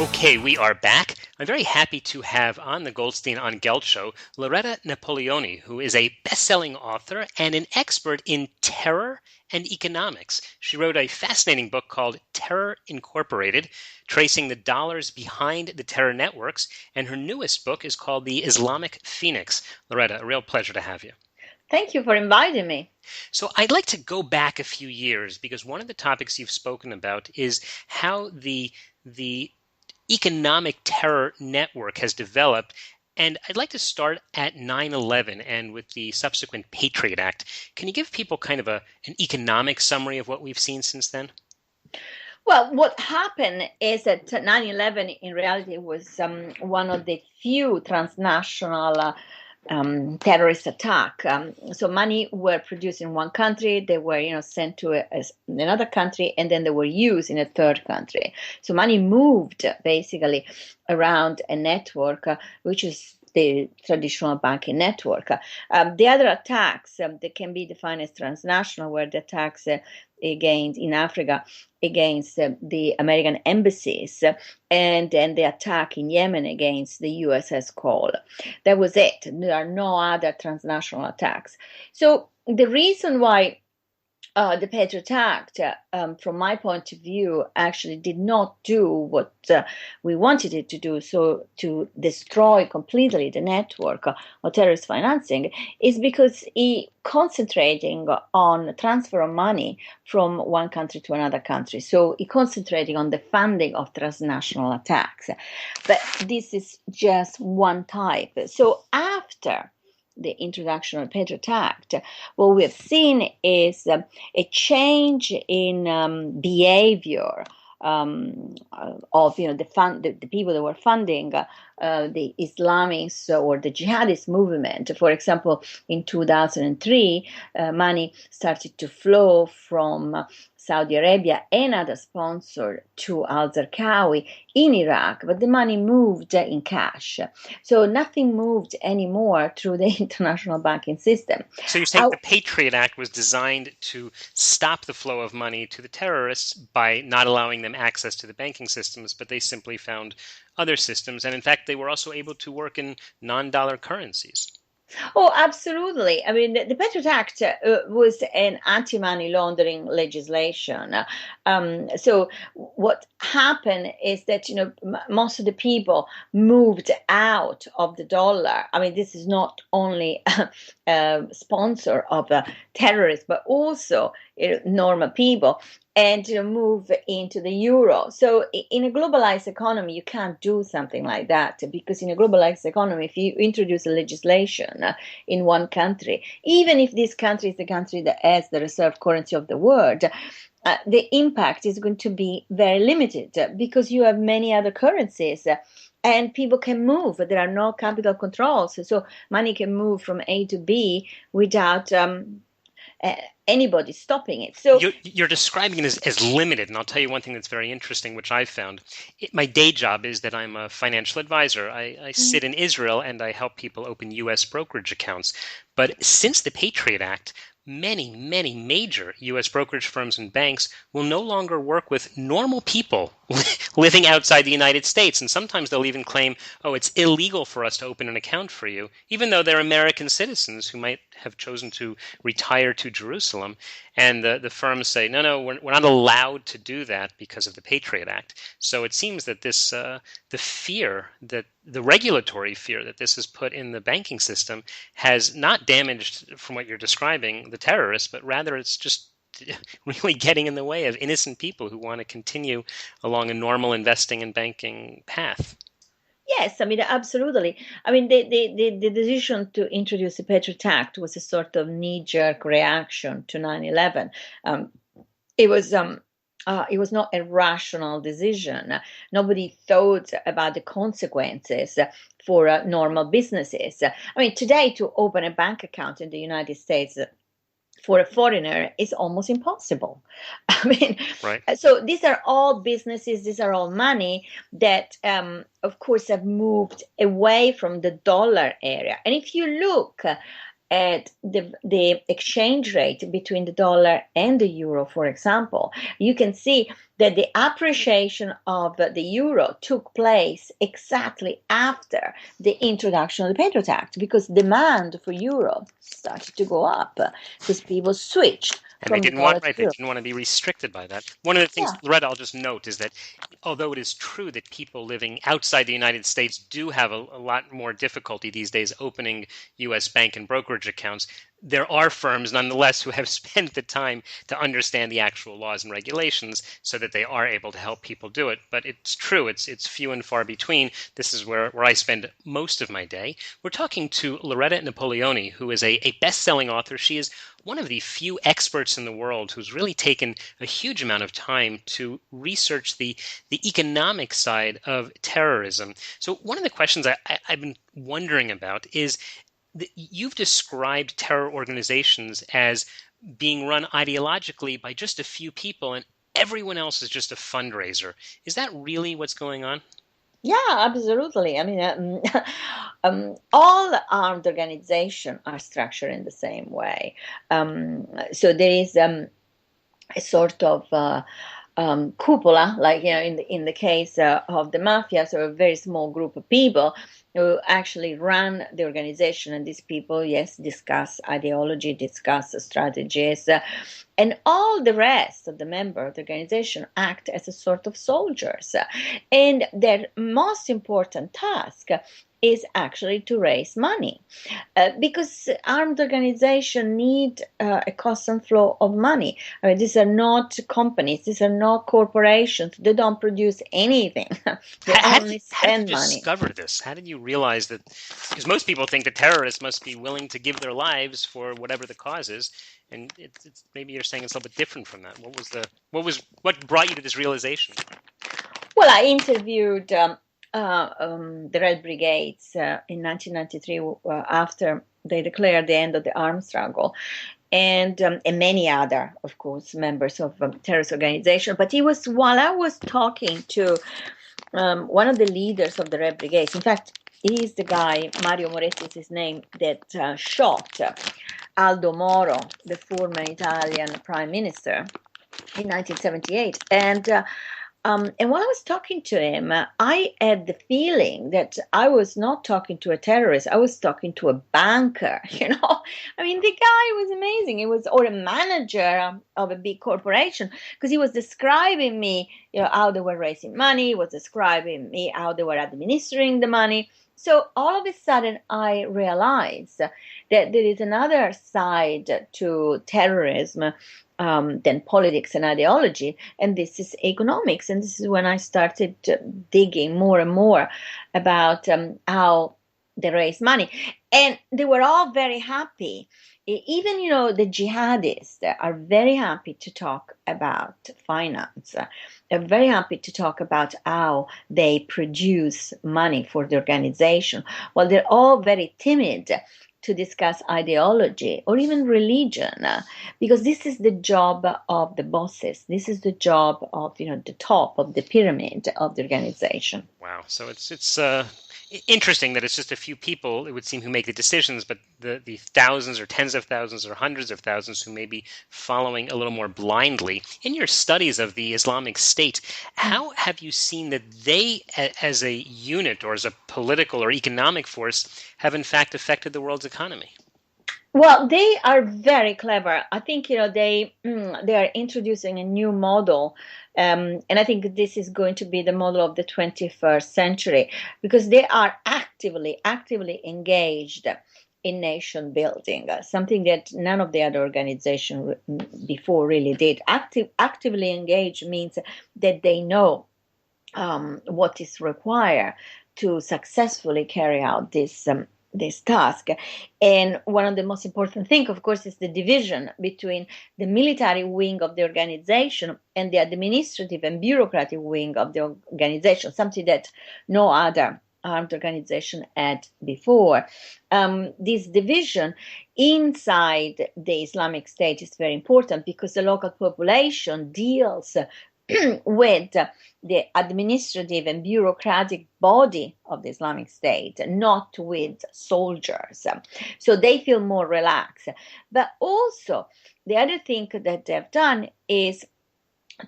Okay, we are back. I'm very happy to have on the Goldstein on Gelt Show Loretta Napoleoni, who is a best-selling author and an expert in terror and economics. She wrote a fascinating book called Terror Incorporated, tracing the dollars behind the terror networks, and her newest book is called The Islamic Phoenix. Loretta, a real pleasure to have you. Thank you for inviting me. So I'd like to go back a few years because one of the topics you've spoken about is how the economic terror network has developed. And I'd like to start at 9/11 and with the subsequent Patriot Act. Can you give people kind of an economic summary of what we've seen since then? Well, what happened is that 9/11 in reality was one of the few transnational terrorist attack. So money were produced in one country, they were sent to another country, and then they were used in a third country. So money moved basically around a network, which is the traditional banking network. The other attacks that can be defined as transnational were the attacks against in Africa against the American embassies, and then the attack in Yemen against the USS Cole. That was it. There are no other transnational attacks. So the reason why the Patriot Act, from my point of view, actually did not do what we wanted it to do, so to destroy completely the network of terrorist financing, is because it concentrating on transfer of money from one country to another country. So it concentrating on the funding of transnational attacks. But this is just one type. So after the introduction of the Patriot Act, what we have seen is a change in behavior of the people that were funding the Islamists or the jihadist movement. For example, in 2003, money started to flow from Saudi Arabia and other sponsors to al-Zarqawi in Iraq, but the money moved in cash. So nothing moved anymore through the international banking system. So you're saying the Patriot Act was designed to stop the flow of money to the terrorists by not allowing them access to the banking systems, but they simply found other systems. And in fact, they were also able to work in non-dollar currencies. Oh, absolutely. I mean, the Patriot Act was an anti-money laundering legislation. So what happened is that, most of the people moved out of the dollar. I mean, this is not only a sponsor of terrorists, but also normal people, and move into the euro. So in a globalized economy, you can't do something like that, because in a globalized economy, if you introduce a legislation in one country, even if this country is the country that has the reserve currency of the world, the impact is going to be very limited, because you have many other currencies. And people can move. There are no capital controls. So money can move from A to B without anybody stopping it. So you're describing it as limited, and I'll tell you one thing that's very interesting, which I've found. My day job is that I'm a financial advisor. I sit in Israel and I help people open U.S. brokerage accounts. But since the Patriot Act, many major U.S. brokerage firms and banks will no longer work with normal people living outside the United States. And sometimes they'll even claim, oh, it's illegal for us to open an account for you, even though they're American citizens who might have chosen to retire to Jerusalem. And the firms say, no, we're not allowed to do that because of the Patriot Act. So it seems that this the fear, that the regulatory fear that this has put in the banking system has not damaged, from what you're describing, the terrorists, but rather it's just really getting in the way of innocent people who want to continue along a normal investing and banking path. Yes, I mean, absolutely. I mean, the decision to introduce the Patriot Act was a sort of knee-jerk reaction to 9/11. It was not a rational decision. Nobody thought about the consequences for normal businesses. I mean, today to open a bank account in the United States for a foreigner is almost impossible. I mean, right. So these are all businesses, these are all money that, of course, have moved away from the dollar area. And if you look at the exchange rate between the dollar and the euro, for example, you can see that the appreciation of the euro took place exactly after the introduction of the Patriot Act, because demand for euro started to go up because people switched And they from the didn't want, dollar to right, they euro. didn't want to be restricted by that. One of the things, Yeah. Loretta, I'll just note is that although it is true that people living outside the United States do have a lot more difficulty these days opening U.S. bank and brokerage accounts, there are firms nonetheless who have spent the time to understand the actual laws and regulations so that they are able to help people do it. But it's true, it's few and far between. This is where I spend most of my day. We're talking to Loretta Napoleoni, who is a best-selling author. She is one of the few experts in the world who's really taken a huge amount of time to research the economic side of terrorism. So one of the questions I've been wondering about is, you've described terror organizations as being run ideologically by just a few people and everyone else is just a fundraiser. Is that really what's going on? Yeah, absolutely. I mean, all armed organizations are structured in the same way. So there is a sort of cupola, like in the case of the mafia, so a very small group of people who actually run the organization, and these people, yes, discuss ideology, discuss strategies, and all the rest of the members of the organization act as a sort of soldiers, and their most important task is actually to raise money, because armed organizations need a constant flow of money. I mean, these are not companies, these are not corporations. They don't produce anything. They only How did you spend money. discover this? How did you realize that? Because most people think that terrorists must be willing to give their lives for whatever the cause is, and it's maybe you're saying it's a little bit different from that. What brought you to this realization? Well, I interviewed the Red Brigades in 1993 after they declared the end of the armed struggle, and many other, of course, members of terrorist organization. But it was while I was talking to one of the leaders of the Red Brigades. In fact, he's the guy, Mario Moretti is his name, that shot Aldo Moro, the former Italian prime minister, in 1978. And while I was talking to him, I had the feeling that I was not talking to a terrorist. I was talking to a banker, you know. I mean, the guy was amazing. He was, or a manager of a big corporation, because he was describing me, you know, how they were raising money, he was describing me how they were administering the money. So all of a sudden, I realized that there is another side to terrorism than politics and ideology, and this is economics. And this is when I started digging more and more about how they raise money, and they were all very happy. Even, you know, the jihadists are very happy to talk about finance. They're very happy to talk about how they produce money for the organization. Well, they're all very timid to discuss ideology or even religion, because this is the job of the bosses. This is the job of, you know, the top of the pyramid of the organization. Wow. So it's interesting that it's just a few people, it would seem, who make the decisions, but the thousands or tens of thousands or hundreds of thousands who may be following a little more blindly. In your studies of the Islamic State, how have you seen that they, as a unit or as a political or economic force, have in fact affected the world's economy? Well, they are very clever. I think, you know, they are introducing a new model, and I think this is going to be the model of the 21st century, because they are actively engaged in nation building, something that none of the other organizations before really did. Actively engaged means that they know what is required to successfully carry out this task. And one of the most important things, of course, is the division between the military wing of the organization and the administrative and bureaucratic wing of the organization, something that no other armed organization had before. This division inside the Islamic State is very important, because the local population deals with the administrative and bureaucratic body of the Islamic State, not with soldiers. So they feel more relaxed. But also, the other thing that they've done is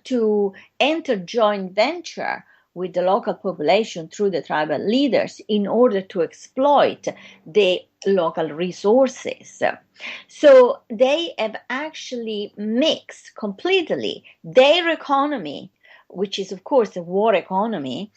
to enter joint venture with the local population through the tribal leaders in order to exploit the local resources. So they have actually mixed completely their economy, which is of course a war economy,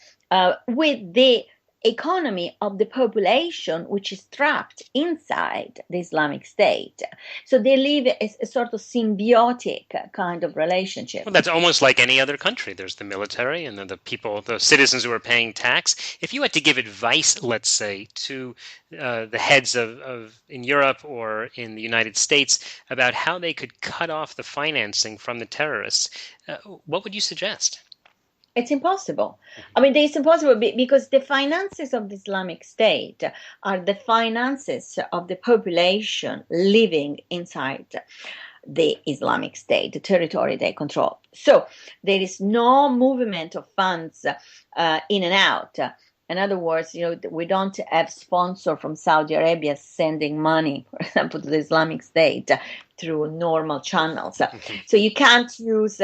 with the economy of the population, which is trapped inside the Islamic State. So they live a sort of symbiotic kind of relationship. Well, that's almost like any other country. There's the military and then the people, the citizens who are paying tax. If you had to give advice, let's say, to the heads of in Europe or in the United States about how they could cut off the financing from the terrorists, what would you suggest? It's impossible. I mean, it's impossible because the finances of the Islamic State are the finances of the population living inside the Islamic State, the territory they control. So there is no movement of funds in and out. In other words, we don't have sponsor from Saudi Arabia sending money, for example, to the Islamic State through normal channels. Mm-hmm. So you can't use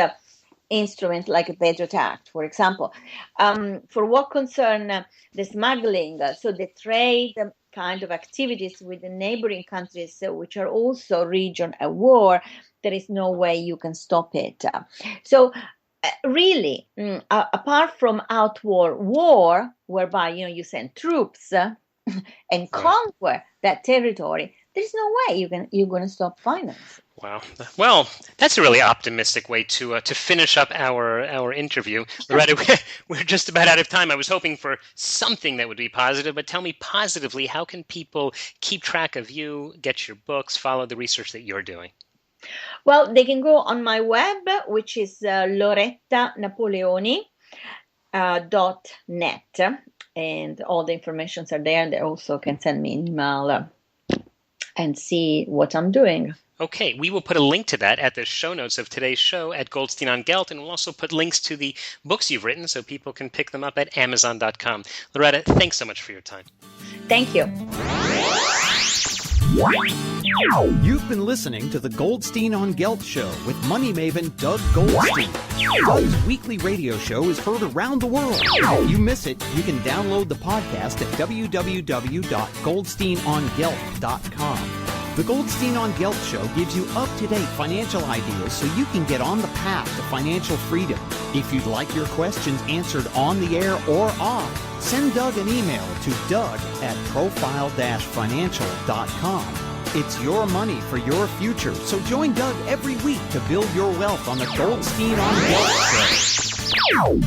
instrument like a Patriot Act, for example. For what concern the smuggling, so the trade kind of activities with the neighboring countries, which are also region at war, there is no way you can stop it. So really, apart from outward war, whereby you send troops and conquer that territory, there's no way you're going to stop finance. Wow. Well, that's a really optimistic way to finish up our interview. Loretta, we're just about out of time. I was hoping for something that would be positive, but tell me positively, how can people keep track of you, get your books, follow the research that you're doing? Well, they can go on my web, which is Loretta Napoleoni .net, and all the informations are there. And they also can send me an email and see what I'm doing. Okay, we will put a link to that at the show notes of today's show at Goldstein on Gelt, and we'll also put links to the books you've written so people can pick them up at Amazon.com. Loretta, thanks so much for your time. Thank you. You've been listening to the Goldstein on Gelt Show with money maven Doug Goldstein. Doug's weekly radio show is heard around the world. If you miss it, you can download the podcast at www.goldsteinongelt.com. The Goldstein on Gelt Show gives you up-to-date financial ideas so you can get on the path to financial freedom. If you'd like your questions answered on the air or off, send Doug an email to doug@profile-financial.com. It's your money for your future, so join Doug every week to build your wealth on the Goldstein on Gelt Show.